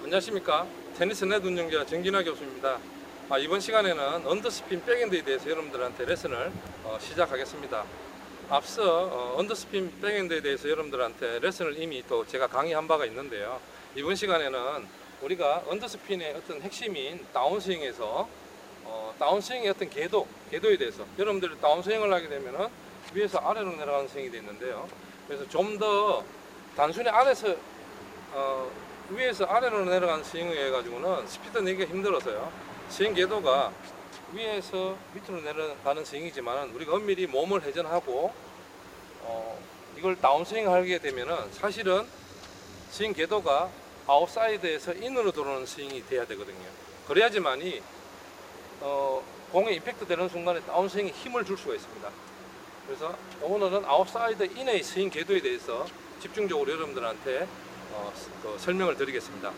안녕하십니까. 테니스넷 운영자 정진화 교수입니다. 이번 시간에는 언더스핀 백핸드에 대해서 여러분들한테 레슨을 시작하겠습니다. 앞서 언더스핀 백핸드에 대해서 여러분들한테 레슨을 이미 또 제가 강의한 바가 있는데요. 이번 시간에는 우리가 언더스핀의 어떤 핵심인 다운스윙에서 다운스윙의 어떤 궤도에 대해서 여러분들이 다운스윙을 하게 되면은 위에서 아래로 내려가는 스윙이 되는데요. 그래서 좀 더 단순히 위에서 아래로 내려가는 스윙을 해가지고는 스피드 내기가 힘들어서요. 스윙 궤도가 위에서 밑으로 내려가는 스윙이지만 우리가 엄밀히 몸을 회전하고 이걸 다운스윙 하게 되면은 사실은 스윙 궤도가 아웃사이드에서 인으로 들어오는 스윙이 돼야 되거든요. 그래야지만이 공에 임팩트 되는 순간에 다운스윙에 힘을 줄 수가 있습니다. 그래서 오늘은 아웃사이드 인의 스윙 궤도에 대해서 집중적으로 여러분들한테 설명을 드리겠습니다.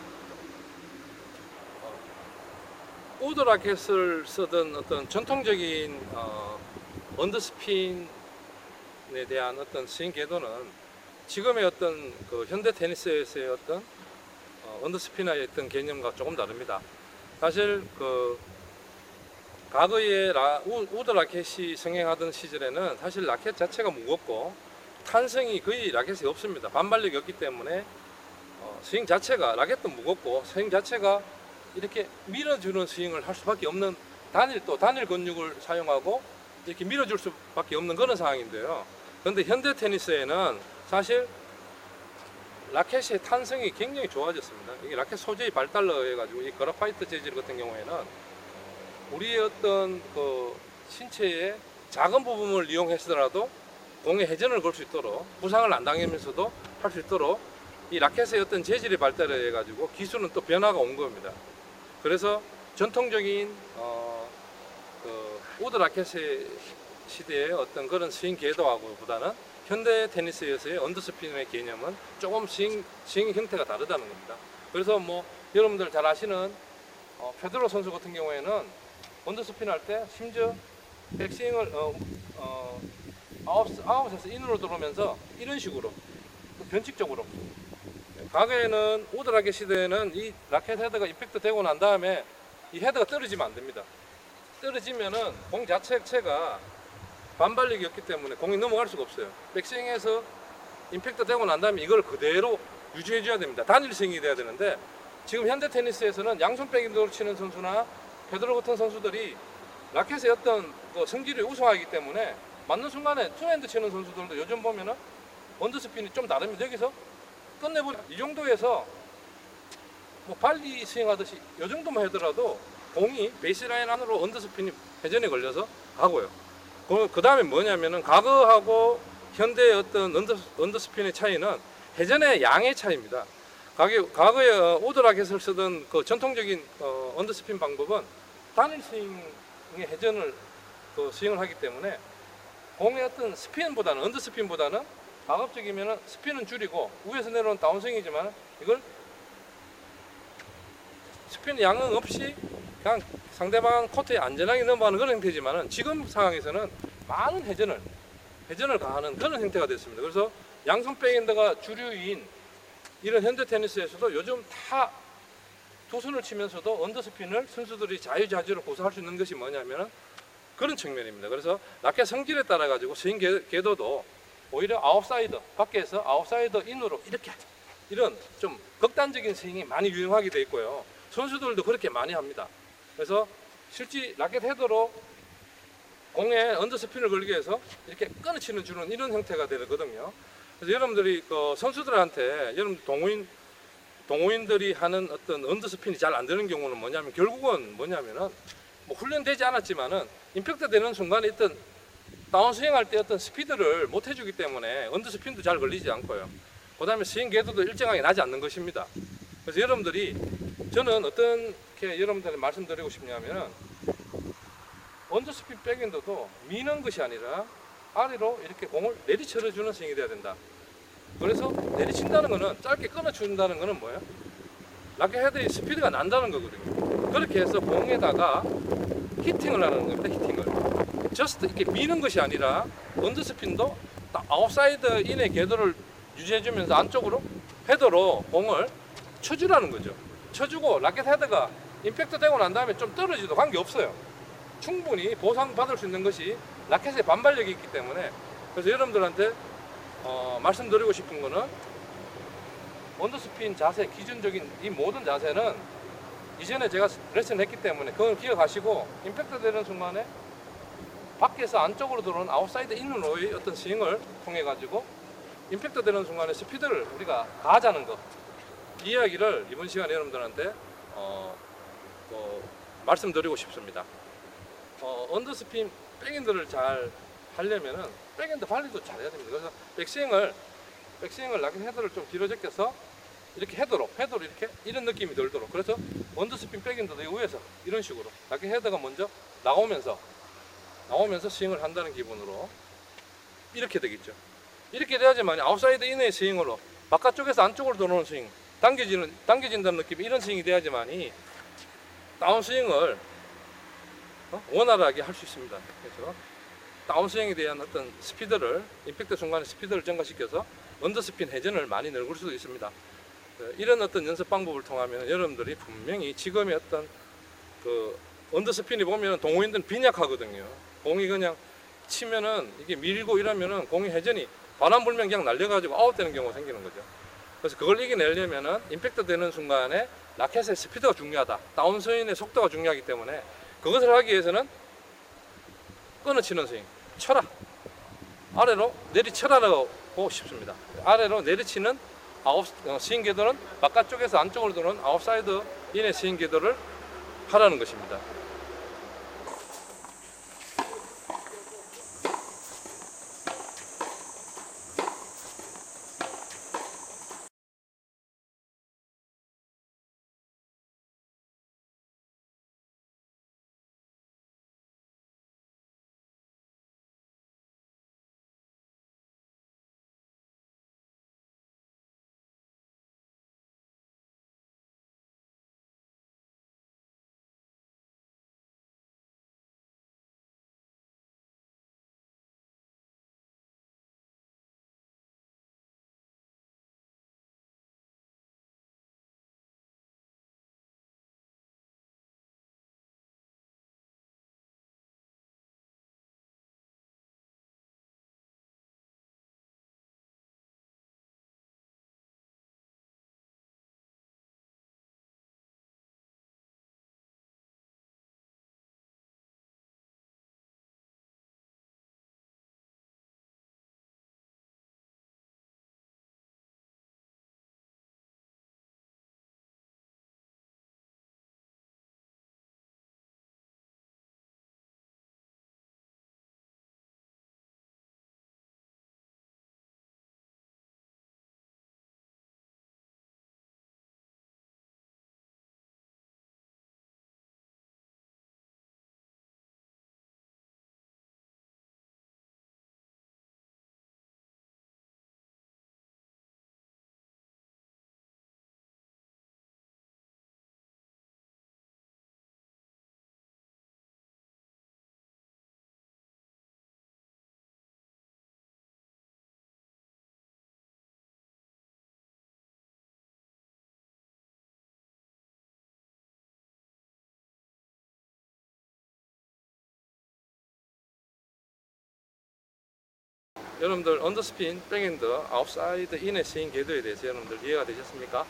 우드 라켓을 쓰던 어떤 전통적인 언더스핀에 대한 어떤 스윙 궤도는 지금의 어떤 현대 테니스에서의 어떤 언더스핀의 어떤 개념과 조금 다릅니다. 사실 과거에 우드 라켓이 성행하던 시절에는 사실 라켓 자체가 무겁고 탄성이 거의 라켓이 없습니다. 반발력이 없기 때문에 스윙 자체가 라켓도 무겁고 스윙 자체가 이렇게 밀어주는 스윙을 할 수밖에 없는 단일 근육을 사용하고 이렇게 밀어줄 수밖에 없는 그런 상황인데요. 그런데 현대 테니스에는 사실 라켓의 탄성이 굉장히 좋아졌습니다. 이게 라켓 소재의 발달로 해가지고 이 그라파이트 재질 같은 경우에는 우리의 어떤 신체의 작은 부분을 이용해서라도 공에 회전을 걸 수 있도록 부상을 안 당하면서도 할 수 있도록 이 라켓의 어떤 재질이 발달을 해가지고 기술은 또 변화가 온 겁니다. 그래서 전통적인 우드 라켓의 시대의 어떤 그런 스윙 궤도하고보다는 현대 테니스에서의 언더스핀의 개념은 조금 스윙 형태가 다르다는 겁니다. 그래서 여러분들 잘 아시는 페드로 선수 같은 경우에는 언더스핀 할 때 심지어 백스윙을 아웃에서 인으로 들어오면서 이런 식으로 변칙적으로, 과거에는 우드 라켓 시대에는 이 라켓 헤드가 임팩트 되고 난 다음에 이 헤드가 떨어지면 안 됩니다. 떨어지면은 공 자체가 반발력이 없기 때문에 공이 넘어갈 수가 없어요. 백스윙에서 임팩트 되고 난 다음에 이걸 그대로 유지해 줘야 됩니다. 단일 스윙이 돼야 되는데 지금 현대 테니스에서는 양손 백핸드로 치는 선수나 페드러 같은 선수들이 라켓의 어떤 성질이 우수하기 때문에 맞는 순간에 투핸드 치는 선수들도 요즘 보면은 언더스핀이 좀 다릅니다. 여기서 끝내버려. 이 정도에서 발리 스윙하듯이 이 정도만 하더라도 공이 베이스라인 안으로 언더스핀이 회전에 걸려서 가고요. 그 다음에 뭐냐면은 과거하고 현대의 어떤 언더스핀의 차이는 회전의 양의 차이입니다. 과거에 우드 라켓을 쓰던 전통적인 언더스핀 방법은 단일 스윙의 회전을 스윙을 하기 때문에 공의 어떤 스핀보다는 언더스핀보다는 가급적이면 스핀은 줄이고 위에서 내려오는 다운스윙이지만 이걸 스핀 양은 없이 그냥 상대방 코트에 안전하게 넘어가는 그런 형태지만 지금 상황에서는 많은 회전을 가하는 그런 형태가 됐습니다. 그래서 양손 백핸드가 주류인 이런 현대 테니스에서도 요즘 다 두 손을 치면서도 언더스핀을 선수들이 자유자재로 고수할 수 있는 것이 뭐냐면 그런 측면입니다. 그래서 라켓 성질에 따라 가지고 스윙 궤도도 오히려 아웃사이드 밖에서 아웃사이드 인으로 이런 좀 극단적인 스윙이 많이 유행하게 돼 있고요. 선수들도 그렇게 많이 합니다. 그래서 실제 라켓 헤더로 공에 언더스핀을 걸기 위해서 이렇게 끊어치는 주는 이런 형태가 되거든요. 그래서 여러분들이 선수들한테 여러분 동호인들이 하는 어떤 언더스핀이 잘 안 되는 경우는 뭐냐면 결국은 훈련되지 않았지만은 임팩트 되는 순간에 어떤 다운스윙 할 때 어떤 스피드를 못 해주기 때문에 언더스핀도 잘 걸리지 않고요. 그 다음에 스윙 궤도도 일정하게 나지 않는 것입니다. 그래서 저는 어떻게 여러분들한테 말씀드리고 싶냐면은 언더스핀 백핸드도 미는 것이 아니라 아래로 이렇게 공을 내리쳐주는 스윙이 돼야 된다. 그래서 내리친다는 거는 짧게 끊어준다는 거는 뭐예요? 라켓 헤드의 스피드가 난다는 거거든요. 그렇게 해서 공에다가 히팅을 하는 겁니다. 히팅을. 저스트 이렇게 미는 것이 아니라 언더스핀도 아웃사이드 인의 궤도를 유지해주면서 안쪽으로 헤더로 공을 쳐주라는 거죠. 쳐주고 라켓 헤드가 임팩트 되고 난 다음에 좀 떨어지도 관계없어요. 충분히 보상받을 수 있는 것이 라켓의 반발력이 있기 때문에, 그래서 여러분들한테 말씀드리고 싶은 거는 언더스핀 자세, 기준적인 이 모든 자세는 이전에 제가 레슨을 했기 때문에 그걸 기억하시고, 임팩트 되는 순간에 밖에서 안쪽으로 들어오는 아웃사이드 인으로의 어떤 스윙을 통해 가지고 임팩트 되는 순간에 스피드를 우리가 가하자는 거, 이 이야기를 이번 시간에 여러분들한테 말씀드리고 싶습니다. 언더스핀 백핸드를 잘 하려면은 백핸드 발리도 잘해야 됩니다. 그래서 백스윙을 라켓 헤드를 좀 뒤로 제껴서 이렇게 헤드로 이렇게 이런 느낌이 들도록, 그래서 언더스핀 백핸드도 이 위에서 이런 식으로 라켓 헤드가 먼저 나오면서 스윙을 한다는 기분으로 이렇게 되겠죠. 이렇게 돼야지만 아웃사이드 인의 스윙으로 바깥쪽에서 안쪽으로 들어오는 스윙, 당겨진다는 느낌, 이런 스윙이 돼야지만이 다운스윙을 원활하게 할 수 있습니다. 그래서 다운스윙에 대한 어떤 스피드를, 임팩트 순간의 스피드를 증가시켜서 언더스핀 회전을 많이 늘릴 수도 있습니다. 이런 어떤 연습 방법을 통하면 여러분들이 분명히 지금의 어떤 언더스핀이 보면 동호인들은 빈약하거든요. 공이 그냥 치면은 이게 밀고 이러면은 공이 회전이 바람 불면 그냥 날려가지고 아웃되는 경우가 생기는 거죠. 그래서 그걸 이겨내려면은 임팩트 되는 순간에 라켓의 스피드가 중요하다, 다운스윙의 속도가 중요하기 때문에 그것을 하기 위해서는 끊어치는 스윙, 쳐라, 아래로 내리쳐라고 싶습니다. 아래로 내리치는 스윙 궤도는 바깥쪽에서 안쪽으로 들어오는 아웃사이드 인의 스윙 궤도를 하라는 것입니다. 여러분들 언더스핀, 백핸드, 아웃사이드 인의 스윙 궤도에 대해서 여러분들 이해가 되셨습니까?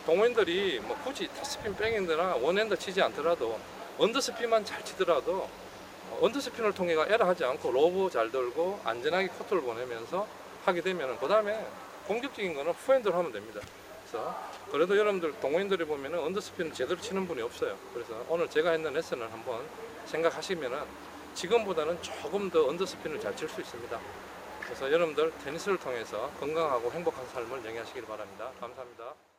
동호인들이 뭐 굳이 탑스핀, 백핸드나 원핸드 치지 않더라도 언더스핀만 잘 치더라도 언더스핀을 통해 에러하지 않고 로브 잘 들고 안전하게 코트를 보내면서 하게 되면 그 다음에 공격적인 거는 후핸드로 하면 됩니다. 그래서 그래도 여러분들 동호인들이 보면은 언더스핀을 제대로 치는 분이 없어요. 그래서 오늘 제가 했는 레슨을 한번 생각하시면은 지금보다는 조금 더 언더스핀을 잘 칠 수 있습니다. 그래서 여러분들 테니스를 통해서 건강하고 행복한 삶을 영위하시길 바랍니다. 감사합니다.